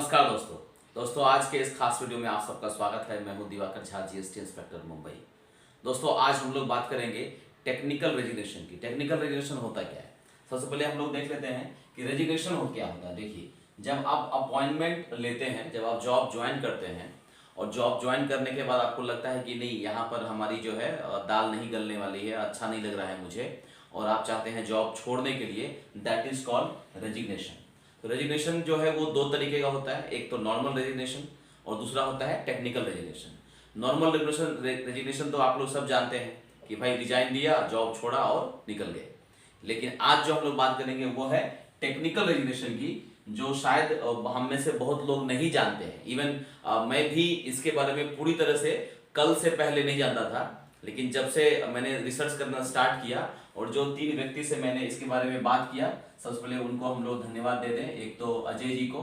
नमस्कार दोस्तों आज के इस खास वीडियो में आप सबका स्वागत है। मैं हूं दिवाकर झा, जीएसटी इंस्पेक्टर मुंबई। दोस्तों आज हम लोग बात करेंगे टेक्निकल रेजिग्नेशन की। टेक्निकल रेजिग्नेशन होता क्या है, सबसे पहले हम लोग देख लेते हैं कि रेजिग्नेशन हो क्या होता है। देखिए, जब आप अपॉइंटमेंट लेते हैं, जब आप जॉब ज्वाइन करते हैं और जॉब ज्वाइन करने के बाद आपको लगता है कि नहीं, यहाँ पर हमारी जो है दाल नहीं गलने वाली है, अच्छा नहीं लग रहा है मुझे, और आप चाहते हैं जॉब छोड़ने के लिए, दैट इज कॉल्ड रेजिग्नेशन। तो रेजिग्नेशन जो है वो दो तरीके का होता है, एक तो नॉर्मल रेजिग्नेशन और दूसरा होता है टेक्निकल रेजिग्नेशन। नॉर्मल रेजिग्नेशन तो आप लोग सब जानते हैं कि भाई रिजाइन दिया, जॉब छोड़ा और निकल गए। लेकिन आज जो हम लोग बात करेंगे वो है टेक्निकल रेजिग्नेशन की, जो शायद हम में से बहुत लोग नहीं जानते हैं। इवन मैं भी इसके बारे में पूरी तरह से कल से पहले नहीं जानता था, लेकिन जब से मैंने रिसर्च करना स्टार्ट किया और जो 3 व्यक्ति से मैंने इसके बारे में बात किया, सबसे पहले उनको हम लोग धन्यवाद दे दें। एक तो अजय जी को,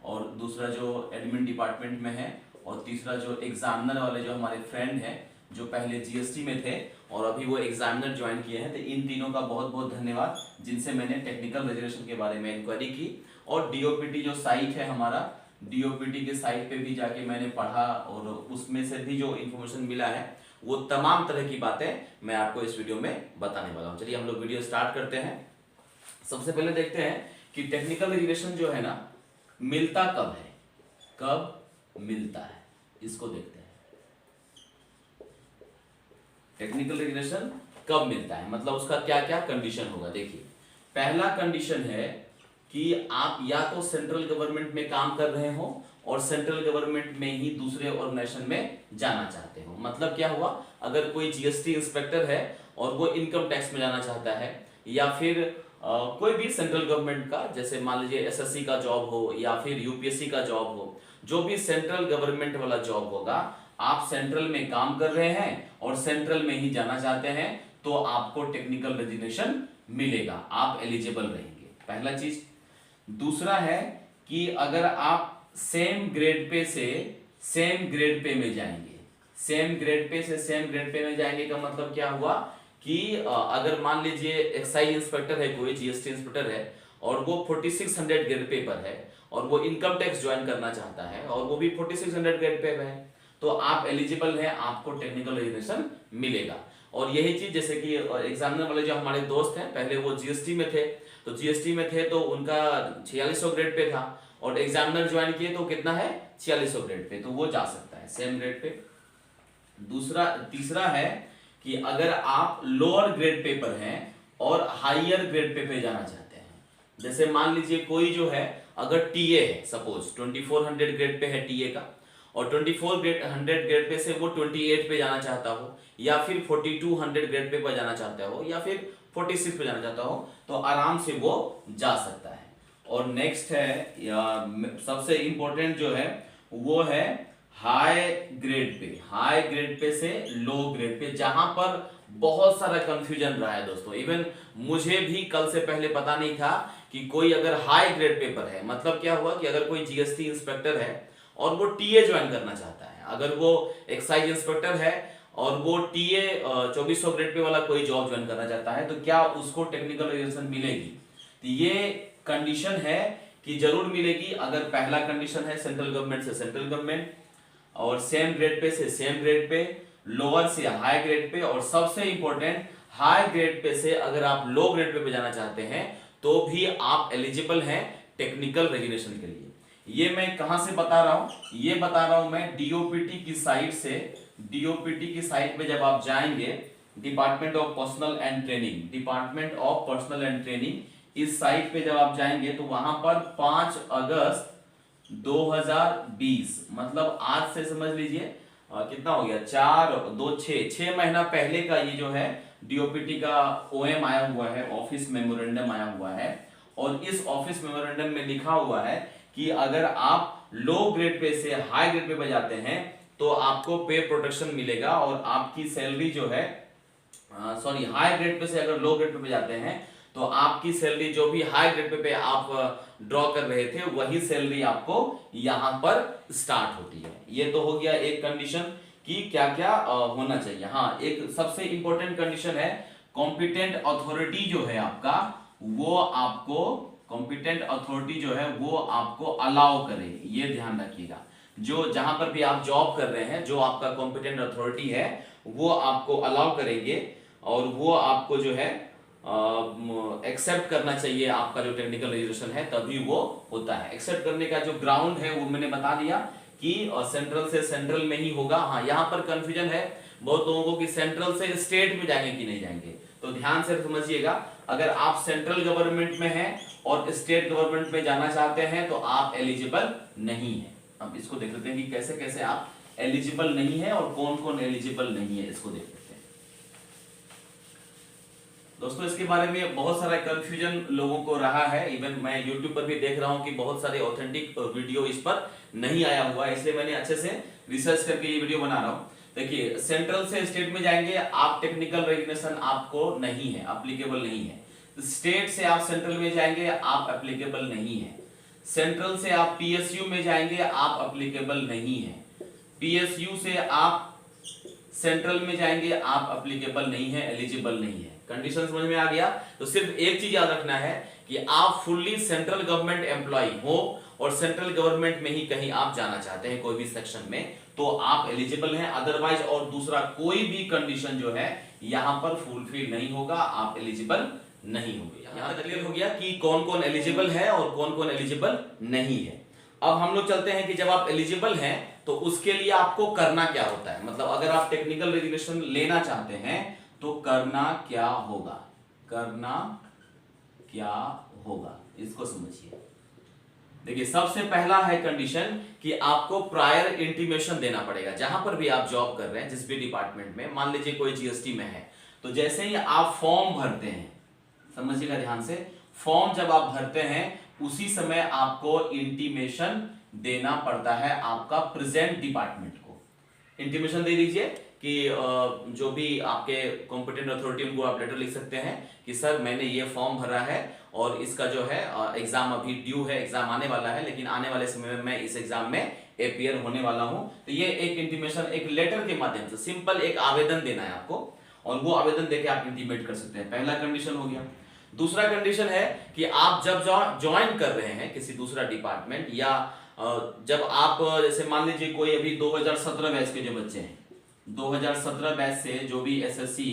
और दूसरा जो एडमिन डिपार्टमेंट में है, और तीसरा जो एग्जामिनर वाले जो हमारे फ्रेंड हैं, जो पहले जीएसटी में थे और अभी वो एग्जामिनर ज्वाइन किए हैं। तो इन तीनों का बहुत बहुत धन्यवाद, जिनसे मैंने टेक्निकल रेजिग्नेशन के बारे में इंक्वायरी की। और डीओपीटी जो साइट है हमारा, डीओपीटी के साइट पे भी जाके मैंने पढ़ा और उसमें से भी जो इन्फॉर्मेशन मिला है वो तमाम तरह की बातें मैं आपको इस वीडियो में बताने वाला हूं। चलिए हम लोग वीडियो स्टार्ट करते हैं। सबसे पहले देखते हैं कि टेक्निकल रेजिग्नेशन जो है ना, मिलता कब है, कब मिलता है, इसको देखते हैं। टेक्निकल रेजिग्नेशन कब मिलता है, मतलब उसका क्या क्या कंडीशन होगा। देखिए, पहला कंडीशन है कि आप या तो सेंट्रल गवर्नमेंट में काम कर रहे हो और सेंट्रल गवर्नमेंट में ही दूसरे ऑर्गेनाइजेशन में जाना चाहते हो। मतलब क्या हुआ, अगर कोई जीएसटी इंस्पेक्टर है और वो इनकम टैक्स में जाना चाहता है, या फिर कोई भी सेंट्रल गवर्नमेंट का, जैसे मान लीजिए एसएससी का जॉब हो या फिर यूपीएससी का जॉब हो, जो भी सेंट्रल गवर्नमेंट वाला जॉब होगा, आप सेंट्रल में काम कर रहे हैं और सेंट्रल में ही जाना चाहते हैं, तो आपको टेक्निकल रेजिग्नेशन मिलेगा, आप एलिजिबल रहेंगे। पहला चीज। दूसरा है कि अगर आप सेम ग्रेड पे से सेम ग्रेड पे में जाएंगे, सेम ग्रेड पे से सेम ग्रेड पे में जाएंगे का मतलब क्या हुआ कि अगर मान लीजिए एक्साइज इंस्पेक्टर है, कोई जीएसटी इंस्पेक्टर है और वो 4600 ग्रेड पे पर है और वो इनकम टैक्स ज्वाइन करना चाहता है और वो भी 4600 ग्रेड पे है, तो आप एलिजिबल हैं, आपको टेक्निकल रेजिग्नेशन मिलेगा। और यही चीज जैसे कि एग्जामिनर वाले जो हमारे दोस्त हैं, पहले वो जीएसटी में थे, तो जीएसटी में थे तो उनका 4600 ग्रेड पे था, और एग्जामिनर ज्वाइन किए तो कितना है, 4600 ग्रेड पे, तो वो जा सकता है सेम ग्रेड पे। तीसरा है कि अगर आप लोअर ग्रेड पे पर हैं और हायर ग्रेड पे जाना चाहते हैं, जैसे मान लीजिए कोई जो है अगर टीए है, सपोज 2400 ग्रेड पे है टीए का, और 2400 ग्रेड पे से वो 28 पे जाना चाहता हो, या फिर 4200 ग्रेड पे पर जाना चाहता हो, या फिर 46 पे जाना चाहता हो, तो आराम से वो जा सकता है। और नेक्स्ट है, सबसे इंपॉर्टेंट जो है वो है high grade pay, high grade pay से लो ग्रेड पे, जहां पर बहुत सारा कंफ्यूजन रहा है दोस्तों। इवन मुझे भी कल से पहले पता नहीं था कि कोई अगर हाई ग्रेड पे पर है, मतलब क्या हुआ कि अगर कोई जीएसटी इंस्पेक्टर है और वो टीए ज्वाइन करना चाहता है, अगर वो एक्साइज इंस्पेक्टर है और वो टीए 2400 ग्रेड पे वाला कोई जॉब ज्वाइन करना चाहता है, तो क्या उसको टेक्निकल रेजिग्नेशन मिलेगी। तो ये कंडीशन है कि जरूर मिलेगी। अगर पहला कंडीशन है सेंट्रल गवर्नमेंट से सेंट्रल गवर्नमेंट, और सेम ग्रेड पे से सेम ग्रेड पे, लोअर से हाई ग्रेड पे, और सबसे इंपॉर्टेंट हाई ग्रेड पे से अगर आप लो ग्रेड पे जाना चाहते हैं तो भी आप एलिजिबल हैं टेक्निकल रेजिग्नेशन के लिए। ये मैं कहां से बता रहा हूं, ये बता रहा हूं मैं डीओपीटी की साइट से। डीओपीटी की साइट पे जब आप जाएंगे, department of personal and training, department of personal and training, इस साइट पे जब आप जाएंगे तो वहां पर 5 अगस्त 2020, मतलब आज से समझ लीजिए कितना हो गया, 4 2 6 महीना पहले का ये जो है डीओपीटी का ओएम आया हुआ है, ऑफिस मेमोरेंडम आया हुआ है। और इस ऑफिस मेमोरेंडम में लिखा हुआ है कि अगर आप लो ग्रेड पे से हाई ग्रेड पे जाते हैं तो आपको पे प्रोटेक्शन मिलेगा, और आपकी सैलरी जो है, सॉरी, हाई ग्रेड पे से अगर लो ग्रेड पे जाते हैं तो आपकी सैलरी जो भी हाई ग्रेड पे आप ड्रॉ कर रहे थे, वही सैलरी आपको यहां पर स्टार्ट होती है। ये तो हो गया एक कंडीशन कि क्या क्या होना चाहिए। हाँ, एक सबसे इंपॉर्टेंट कंडीशन है, कॉम्पिटेंट अथॉरिटी जो है आपका, वो आपको कॉम्पिटेंट अथॉरिटी जो है वो आपको अलाउ करेगी, ये ध्यान रखिएगा। जो जहां पर भी आप जॉब कर रहे हैं, जो आपका कॉम्पिटेंट अथॉरिटी है वो आपको अलाउ करेंगे और वो आपको जो है एक्सेप्ट करना चाहिए आपका जो टेक्निकल रजिस्ट्रेशन है, तभी वो होता है। एक्सेप्ट करने का जो ग्राउंड है वो मैंने बता दिया कि सेंट्रल से सेंट्रल में ही होगा। हाँ, यहाँ पर कंफ्यूजन है बहुत लोगों को कि सेंट्रल से स्टेट में जाएंगे कि नहीं जाएंगे, तो ध्यान से समझिएगा। अगर आप सेंट्रल गवर्नमेंट में हैं और स्टेट गवर्नमेंट में जाना चाहते हैं तो आप एलिजिबल नहीं है। अब इसको देख लेते हैं कि कैसे कैसे आप एलिजिबल नहीं है और कौन कौन एलिजिबल नहीं है, इसको देख लेते हैं। दोस्तों, इसके बारे में बहुत सारा कंफ्यूजन लोगों को रहा है। इवन मैं YouTube पर भी देख रहा हूं कि बहुत सारे ऑथेंटिक वीडियो इस पर नहीं आया हुआ है, इसलिए मैंने अच्छे से रिसर्च करके ये वीडियो बना रहा हूं। देखिए, सेंट्रल से स्टेट में जाएंगे आप, टेक्निकल रेजिग्नेशन आपको नहीं है, अप्लीकेबल नहीं है। स्टेट से आप सेंट्रल में जाएंगे, आप अप्लीकेबल नहीं है। सेंट्रल से आप PSU में जाएंगे, आप अप्लीकेबल नहीं है। PSU से आप सेंट्रल में जाएंगे, आप अप्लीकेबल नहीं है, एलिजिबल नहीं है। कंडीशन समझ में आ गया? तो सिर्फ एक चीज याद रखना है कि आप फुल्ली सेंट्रल गवर्नमेंट एम्प्लॉय हो और सेंट्रल गवर्नमेंट में ही कहीं आप जाना चाहते हैं कोई भी सेक्शन में, तो आप एलिजिबल हैं। अदरवाइज और दूसरा कोई भी कंडीशन जो है यहां पर फुलफिल नहीं होगा, आप एलिजिबल नहीं होंगे। यहां तक क्लियर हो गया कि कौन कौन एलिजिबल है और कौन कौन एलिजिबल नहीं है। अब हम लोग चलते हैं कि जब आप एलिजिबल हैं तो उसके लिए आपको करना क्या होता है। मतलब अगर आप टेक्निकल रेजिग्नेशन लेना चाहते हैं तो करना क्या होगा, करना क्या होगा, इसको समझिए। देखिए, सबसे पहला है कंडीशन कि आपको प्रायर इंटीमेशन देना पड़ेगा। जहां पर भी आप जॉब कर रहे हैं, जिस भी डिपार्टमेंट में, मान लीजिए कोई GST में है, तो जैसे ही आप फॉर्म भरते हैं, समझिएगा ध्यान से, फॉर्म जब आप भरते हैं उसी समय आपको इंटीमेशन देना पड़ता है आपका प्रेजेंट डिपार्टमेंट को। इंटीमेशन दे दीजिए कि जो भी आपके कॉम्पिटेंट अथॉरिटी, उनको आप लेटर लिख सकते हैं कि सर मैंने ये फॉर्म भरा है और इसका जो है एग्जाम अभी ड्यू है, एग्जाम आने वाला है, लेकिन आने वाले समय में मैं इस एग्जाम में अपीयर होने वाला हूं। तो ये एक इंटीमेशन, एक लेटर के माध्यम से सिंपल एक आवेदन देना है आपको, और वो आवेदन देके आप इंटीमेट कर सकते हैं। पहला कंडीशन हो गया। दूसरा कंडीशन है कि आप जब ज्वाइन कर रहे हैं किसी दूसरा डिपार्टमेंट, या जब आप जैसे मान लीजिए कोई अभी 2017 बैच के जो बच्चे हैं, 2017 बैच से जो भी SSC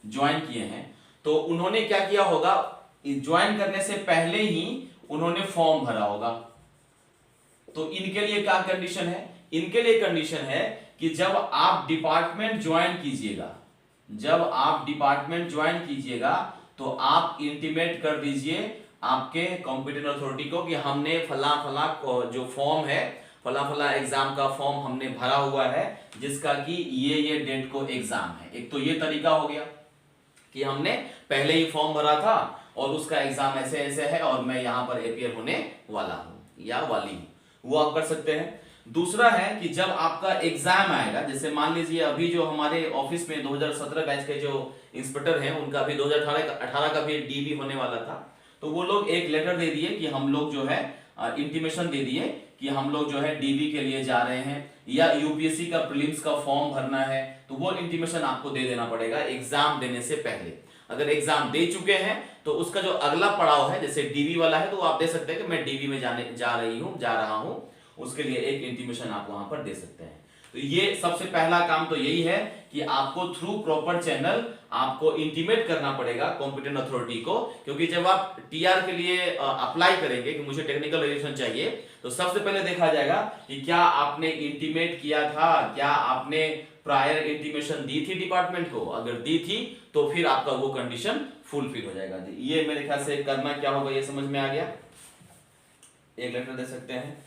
ज्वाइन किए हैं, तो उन्होंने क्या किया होगा, ज्वाइन करने से पहले ही उन्होंने फॉर्म भरा होगा। तो इनके लिए क्या कंडीशन है? इनके लिए कंडीशन है कि जब आप डिपार्टमेंट ज्वाइन कीजिएगा, जब आप डिपार्टमेंट ज्वाइन कीजिएगा तो आप इंटीमेट कर दीजिए आपके कॉम्पिटेंट अथॉरिटी को कि हमने फला फला जो फॉर्म है, फला फला एग्जाम का फॉर्म हमने भरा हुआ है, जिसका कि ये डेट को एग्जाम है। एक तो ये तरीका हो गया कि हमने पहले ही फॉर्म भरा था और उसका एग्जाम ऐसे ऐसे है और मैं यहां पर अपीयर होने वाला हूं या वाली हूं, वो आप कर सकते हैं। दूसरा है कि जब आपका एग्जाम आएगा, जैसे मान लीजिए अभी जो हमारे ऑफिस में 2017 बैच के जो इंस्पेक्टर हैं, उनका भी 2018 का भी DV होने वाला था, तो वो लोग एक लेटर दे दिए कि हम लोग जो है इंटीमेशन दे दिए कि हम लोग जो है DV के लिए जा रहे हैं, या UPSC का प्रीलिम्स का फॉर्म भरना है, तो वो इंटीमेशन आपको दे देना पड़ेगा एग्जाम देने से पहले। अगर एग्जाम दे चुके हैं तो उसका जो अगला पड़ाव है, जैसे DV वाला है, तो आप दे सकते हैं कि मैं DV में जा रहा हूं, उसके लिए एक इंटीमेशन आप वहां पर दे सकते हैं। तो ये सबसे पहला काम तो यही है कि आपको थ्रू प्रॉपर चैनल आपको इंटीमेट करना पड़ेगा कॉम्पिटेंट अथॉरिटी को, क्योंकि जब आप TR के लिए अप्लाई करेंगे कि मुझे टेक्निकल रजिस्ट्रेशन चाहिए, तो सबसे पहले देखा जाएगा कि क्या आपने इंटीमेट किया था, क्या आपने प्रायर इंटीमेशन दी थी डिपार्टमेंट को। अगर दी थी तो फिर आपका वो कंडीशन फुलफिल हो जाएगा। ये मेरे ख्याल से करना क्या होगा ये समझ में आ गया। एक लेटर दे सकते हैं।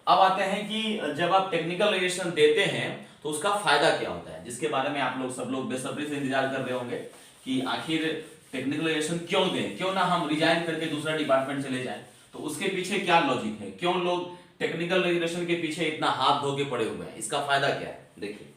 अब आते हैं कि जब आप टेक्निकल रजिस्ट्रेशन देते हैं तो उसका फायदा क्या होता है, जिसके बारे में आप लोग सब लोग बेसब्री से इंतजार कर रहे होंगे कि आखिर टेक्निकल रजिस्ट्रेशन क्यों दें, क्यों ना हम रिजाइन करके दूसरा डिपार्टमेंट चले जाएं। तो उसके पीछे क्या लॉजिक है, क्यों लोग टेक्निकल रजिस्ट्रेशन के पीछे इतना हाथ धो के पड़े हुए हैं, इसका फायदा क्या है। देखिए,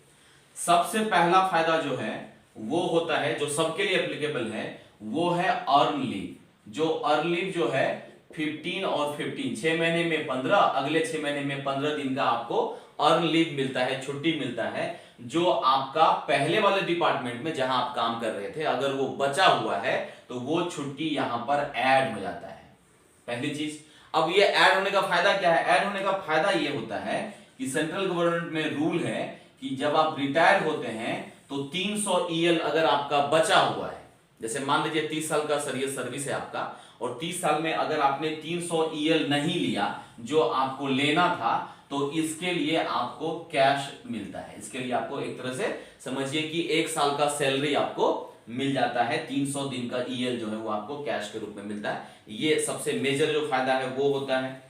सबसे पहला फायदा जो है वो होता है, जो सबके लिए एप्लीकेबल है, वो है अर्न लीव। जो अर्न लीव जो है 15 और 15, 6 महीने में 15, अगले 6 महीने में 15 दिन का आपको अर्न लीव मिलता है, छुट्टी मिलता है, जो आपका पहले वाले डिपार्टमेंट में जहां आप काम कर रहे थे अगर वो बचा हुआ है तो वो छुट्टी यहां पर ऐड हो जाता है। पहली चीज। अब ये ऐड होने का फायदा क्या है? ऐड होने का फायदा ये होता है कि सेंट्रल गवर्नमेंट में रूल है कि जब आप रिटायर होते हैं तो 300 ईएल अगर आपका बचा हुआ है, जैसे मान लीजिए 30 साल का सर्विस है आपका, और 30 साल में अगर आपने 300 ईएल नहीं लिया जो आपको लेना था, तो इसके लिए आपको कैश मिलता है। इसके लिए आपको एक तरह से समझिए कि 1 साल का सैलरी आपको मिल जाता है। 300 दिन का ईएल जो है वो आपको कैश के रूप में मिलता है। ये सबसे मेजर जो फायदा है वो होता है।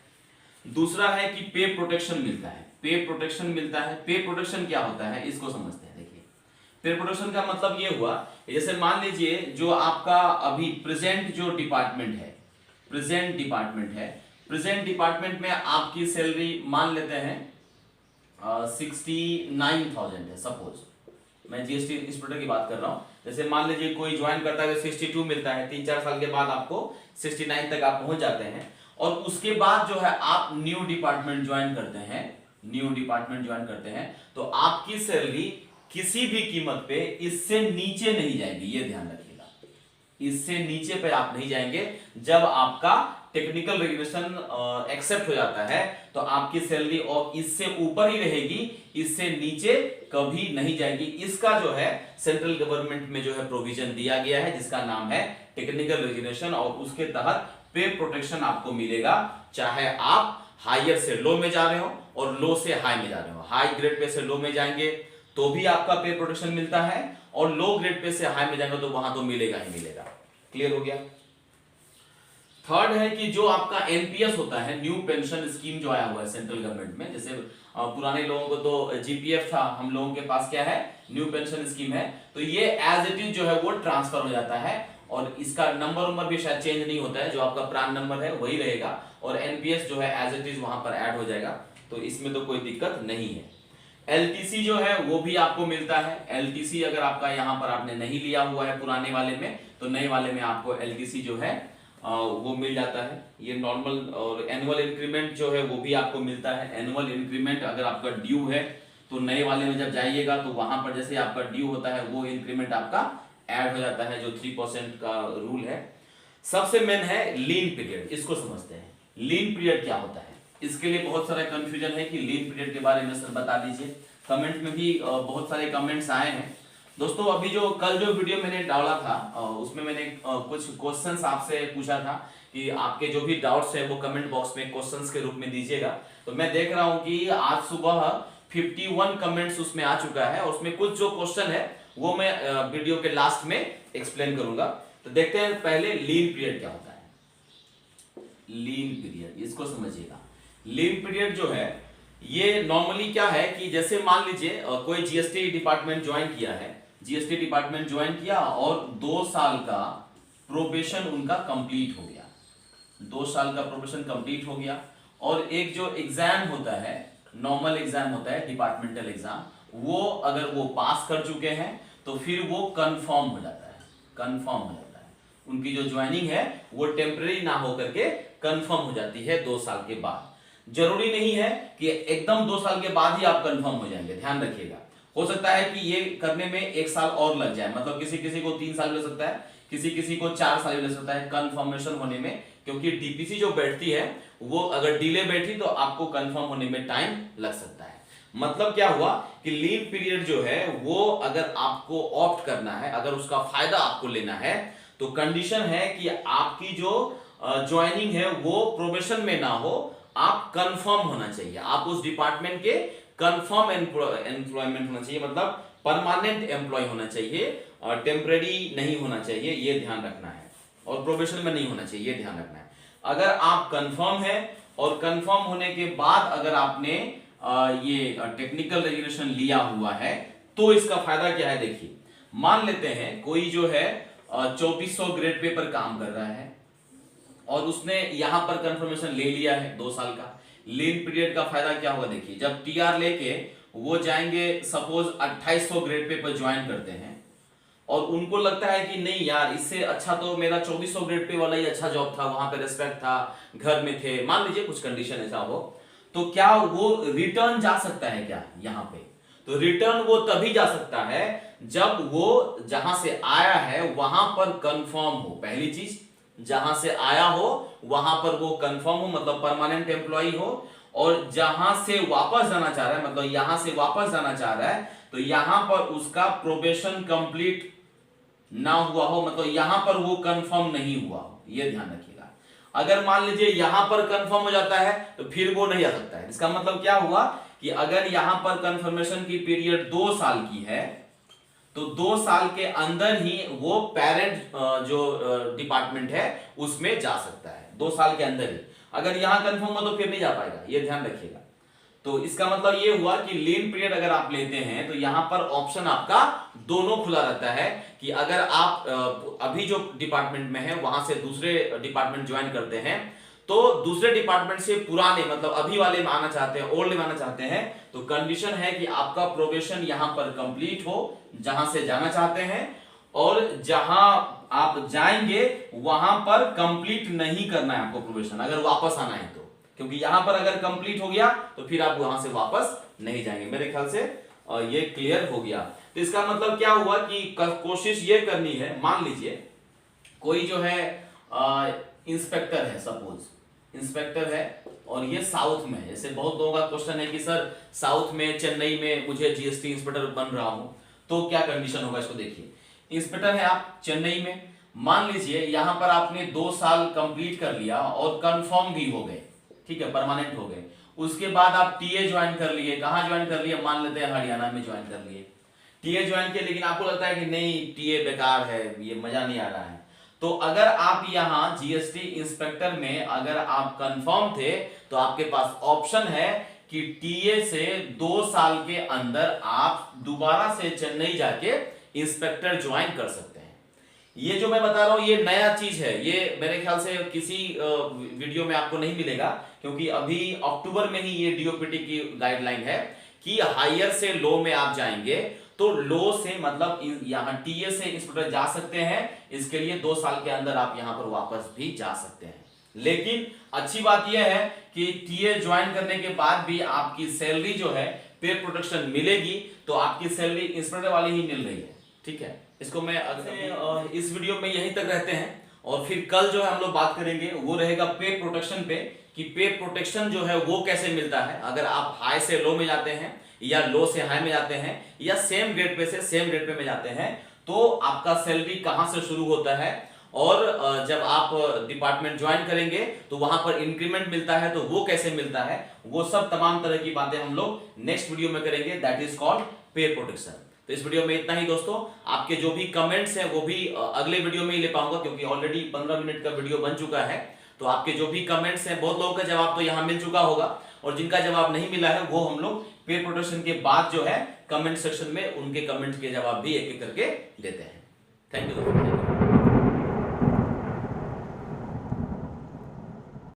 दूसरा है कि पे प्रोटेक्शन मिलता है। पे प्रोटेक्शन मिलता है। पे प्रोटेक्शन क्या होता है इसको समझते हैं। देखिए, पे प्रोटेक्शन का मतलब ये हुआ, जैसे मान लीजिए जो आपका अभी प्रेजेंट जो डिपार्टमेंट है, प्रेजेंट डिपार्टमेंट में आपकी सैलरी मान लेते हैं 69,000 है। सपोज मैं जीएसटी इंस्पेक्टर की बात कर रहा हूं। जैसे मान लीजिए कोई ज्वाइन करता है 62 मिलता है, 3-4 साल के बाद आपको 69 तक आप पहुंच जाते हैं, और उसके बाद जो है आप न्यू डिपार्टमेंट ज्वाइन करते हैं, तो आपकी सैलरी किसी भी कीमत पे इससे नीचे नहीं जाएगी। ये ध्यान रखिएगा, इससे नीचे पे आप नहीं जाएंगे। जब आपका टेक्निकल रेगुलेशन एक्सेप्ट हो जाता है तो आपकी सैलरी और इससे ऊपर ही रहेगी, इससे नीचे कभी नहीं जाएगी। इसका जो है सेंट्रल गवर्नमेंट में जो है प्रोविजन दिया गया है, जिसका नाम है टेक्निकल रेगुलेशन, और उसके तहत पे प्रोटेक्शन आपको मिलेगा, चाहे आप हायर से लो में जा रहे हो और लो से हाई में जा रहे हो। हाई ग्रेड पे से लो में जाएंगे तो भी आपका पे प्रोटेक्शन मिलता है, और लो ग्रेड पे से हाई में जाएंगे तो वहां तो मिलेगा ही मिलेगा। क्लियर हो गया? थर्ड है कि जो आपका एनपीएस होता है, न्यू पेंशन स्कीम जो आया हुआ है सेंट्रल गवर्नमेंट में, जैसे पुराने लोगों को तो जीपीएफ था, हम लोगों के पास क्या है, न्यू पेंशन स्कीम है, तो ये एज इट इज जो है वो ट्रांसफर हो जाता है, और इसका नंबर भी शायद चेंज नहीं होता है, जो आपका प्रान नंबर है वही रहेगा, और एनपीएस जो है एज इट इज वहां पर ऐड हो जाएगा, तो इसमें तो कोई दिक्कत नहीं है। एलटीसी जो है वो भी आपको मिलता है। एलटीसी अगर आपका यहाँ पर आपने नहीं लिया हुआ है पुराने वाले में, तो नए वाले में आपको एलटीसी जो है वो मिल जाता है। ये नॉर्मल और एनुअल इंक्रीमेंट जो है वो भी आपको मिलता है। एनुअल इंक्रीमेंट अगर आपका ड्यू है तो नए वाले में जब जाइएगा तो वहां पर जैसे आपका ड्यू होता है वो इंक्रीमेंट आपका ऐड हो जाता है, जो 3% का रूल है। सबसे मेन है लीन पीरियड, इसको समझते हैं। लीन पीरियड क्या होता है, इसके लिए बहुत सारा कंफ्यूजन है कि लीन पीरियड के बारे में सर बता दीजिए। कमेंट में भी बहुत सारे कमेंट्स आए हैं दोस्तों। अभी जो कल जो वीडियो मैंने डाला था उसमें मैंने कुछ क्वेश्चंस आपसे पूछा था कि आपके जो भी डाउट्स है वो कमेंट बॉक्स में क्वेश्चंस के रूप में दीजिएगा। तो मैं देख रहा हूं कि आज सुबह 51 कमेंट्स उसमें आ चुका है, और उसमें कुछ जो क्वेश्चन है वो मैं वीडियो के लास्ट में एक्सप्लेन करूंगा। तो देखते हैं पहले लीन पीरियड क्या होता है। लीन पीरियड इसको समझिएगा। लीन पीरियड जो है ये नॉर्मली क्या है कि जैसे मान लीजिए कोई जीएसटी डिपार्टमेंट ज्वाइन किया है, जीएसटी डिपार्टमेंट ज्वाइन किया और 2 साल का प्रोबेशन उनका कंप्लीट हो गया, 2 साल का प्रोबेशन कंप्लीट हो गया, और एक जो एग्जाम होता है, नॉर्मल एग्जाम होता है, डिपार्टमेंटल एग्जाम, वो अगर वो पास कर चुके हैं तो फिर वो कंफर्म हो जाता है, कंफर्म हो जाता है। उनकी जो ज्वाइनिंग है वो टेम्परेरी ना होकर के कंफर्म हो जाती है 2 साल के बाद। जरूरी नहीं है कि एकदम 2 साल के बाद ही आप कंफर्म हो जाएंगे, ध्यान रखिएगा। हो सकता है कि ये करने में 1 साल और लग जाए, मतलब किसी किसी को 3 साल लग सकता है, किसी किसी को 4 साल लग सकता है कंफर्मेशन होने में, क्योंकि डीपीसी जो बैठती है वो अगर डिले बैठी तो आपको कंफर्म होने में टाइम लग सकता है। मतलब क्या हुआ कि लीव पीरियड जो है वो अगर आपको ऑप्ट करना है, अगर उसका फायदा आपको लेना है, तो कंडीशन है कि आपकी जो ज्वाइनिंग है वो प्रोबेशन में ना हो, आप कंफर्म होना चाहिए, आप उस डिपार्टमेंट के कंफर्म एम्प्लॉयमेंट होना चाहिए, मतलब परमानेंट एम्प्लॉय होना चाहिए, और टेम्परेरी नहीं होना चाहिए, ये ध्यान रखना है, और प्रोबेशन में नहीं होना चाहिए, ये ध्यान रखना है। अगर आप कंफर्म है और कंफर्म होने के बाद अगर आपने ये टेक्निकल रेजुलेशन लिया हुआ है तो इसका फायदा क्या है। देखिए, मान लेते हैं कोई जो है 2400 ग्रेड पे पर काम कर रहा है और उसने यहां पर कंफर्मेशन ले लिया है 2 साल का। लीन पीरियड का फायदा क्या होगा, देखिए, जब टीआर लेके वो जाएंगे सपोज 2800 ग्रेड पे पर ज्वाइन करते हैं, और उनको लगता है कि नहीं यार, इससे अच्छा तो मेरा 2400 ग्रेड पे वाला ही अच्छा जॉब था, वहां पे रेस्पेक्ट था, घर में थे, मान लीजिए कुछ कंडीशन ऐसा हो, तो क्या वो रिटर्न जा सकता है क्या यहां पे? तो रिटर्न वो तभी जा सकता है जब वो जहां से आया है वहां पर कंफर्म हो, पहली चीज। जहां से आया हो वहां पर वो कंफर्म हो, मतलब परमानेंट एम्प्लॉय हो, और जहां से वापस जाना चाह रहा है, मतलब यहां से वापस जाना चाह रहा है, तो यहां पर उसका प्रोबेशन कंप्लीट ना हुआ हो, मतलब यहां पर वो कंफर्म नहीं हुआ हो, ये ध्यान रखिएगा। अगर मान लीजिए यहां पर कंफर्म हो जाता है तो फिर वो नहीं आ सकता है। इसका मतलब क्या हुआ कि अगर यहां पर कंफर्मेशन की पीरियड 2 साल की है तो 2 साल के अंदर ही वो पेरेंट जो डिपार्टमेंट है उसमें जा सकता है, 2 साल के अंदर ही। अगर यहां कंफर्म हो तो फिर नहीं जा पाएगा, ये ध्यान रखिएगा। तो इसका मतलब ये हुआ कि लीन पीरियड अगर आप लेते हैं तो यहां पर ऑप्शन आपका दोनों खुला रहता है कि अगर आप अभी जो डिपार्टमेंट में है वहां से दूसरे डिपार्टमेंट ज्वाइन करते हैं, तो दूसरे डिपार्टमेंट से पुराने मतलब अभी वाले में आना चाहते हैं, ओल्ड में आना चाहते हैं, तो कंडीशन है कि आपका प्रोबेशन यहां पर कंप्लीट हो जहां से जाना चाहते हैं, और जहां आप जाएंगे वहां पर कंप्लीट नहीं करना है आपको प्रोबेशन, अगर वापस आना है तो। क्योंकि यहां पर अगर कंप्लीट हो गया तो फिर आप वहां से वापस नहीं जाएंगे। मेरे ख्याल से ये क्लियर हो गया। तो इसका मतलब क्या हुआ कि कोशिश ये करनी है, मान लीजिए कोई जो है इंस्पेक्टर है, सपोज इंस्पेक्टर है और ये साउथ में है। जैसे बहुत लोगों का क्वेश्चन है कि सर साउथ में चेन्नई में मुझे जीएसटी इंस्पेक्टर बन रहा हूं तो क्या कंडीशन होगा, इसको देखिए। इंस्पेक्टर है आप चेन्नई में, मान लीजिए यहां पर आपने 2 साल कंप्लीट कर लिया और कंफर्म भी हो गए, ठीक है, परमानेंट हो गए। उसके बाद आप टीए ज्वाइन कर लिए, कहां ज्वाइन कर लिए, मान लेते हैं हरियाणा में ज्वाइन कर लिए, टीए ज्वाइन किए, लेकिन आपको लगता है कि नहीं टीए बेकार है, ये मजा नहीं आ रहा है, तो अगर आप यहां जीएसटी इंस्पेक्टर में अगर आप कंफर्म थे तो आपके पास ऑप्शन है कि टीए से 2 साल के अंदर आप दोबारा से चेन्नई जाके इंस्पेक्टर ज्वाइन कर सकते हैं। ये जो मैं बता रहा हूं ये नया चीज है, ये मेरे ख्याल से किसी वीडियो में आपको नहीं मिलेगा, क्योंकि अभी अक्टूबर में ही ये डीओपीटी की गाइडलाइन है कि हायर से लो में आप जाएंगे तो लो से मतलब यहां टीए से इंस्पेक्टर जा सकते हैं, इसके लिए 2 साल के अंदर आप यहां पर वापस भी जा सकते हैं। लेकिन अच्छी बात यह है कि टीए ज्वाइन करने के बाद भी आपकी सैलरी जो है पे प्रोटेक्शन मिलेगी, तो आपकी सैलरी इंस्पेक्टर वाली ही मिल रही है, ठीक है। इसको मैं इस वीडियो में यहीं तक रहते हैं, और फिर कल जो है हम लोग बात करेंगे वो रहेगा पे प्रोटेक्शन पे, कि पे प्रोटेक्शन जो है वो कैसे मिलता है अगर आप हाई से लो में जाते हैं या लो से हाई में जाते हैं या सेम ग्रेड पे से सेम ग्रेड पे में जाते हैं, तो आपका सैलरी कहां से शुरू होता है, और जब आप डिपार्टमेंट ज्वाइन करेंगे तो वहां पर इंक्रीमेंट मिलता है तो वो कैसे मिलता है, वो सब तमाम तरह की बातें हम लोग नेक्स्ट वीडियो में करेंगे, दैट इज कॉल्ड पे प्रोटेक्शन। तो इस वीडियो में इतना ही दोस्तों। आपके जो भी कमेंट्स हैं वो भी अगले वीडियो में ही ले पाऊंगा, क्योंकि ऑलरेडी 15 मिनट का वीडियो बन चुका है। तो आपके जो भी कमेंट्स हैं, बहुत लोगों का जवाब तो यहाँ मिल चुका होगा, और जिनका जवाब नहीं मिला है वो हम लोग पे प्रोटेक्शन के बाद जो है कमेंट सेक्शन में उनके कमेंट के जवाब भी एक एक करके देते हैं। Thank you.